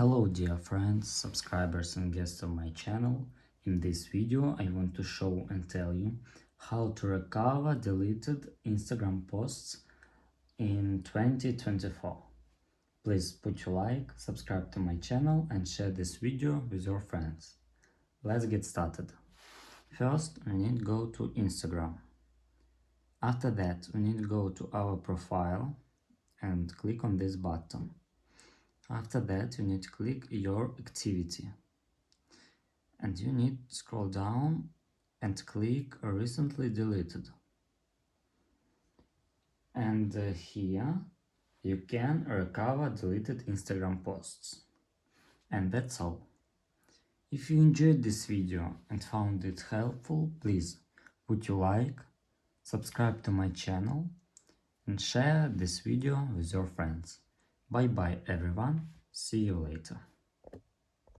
Hello dear friends, subscribers and guests of my channel. In this video I want to show and tell you how to recover deleted Instagram posts in 2024. Please put your like, subscribe to my channel and share this video with your friends. Let's get started. First we need to go to Instagram. After that we need to go to our profile and click on this button. After that, you need to click your activity and you need to scroll down and click recently deleted. And here you can recover deleted Instagram posts. And that's all. If you enjoyed this video and found it helpful, please put your like, subscribe to my channel and share this video with your friends. Bye bye everyone, see you later.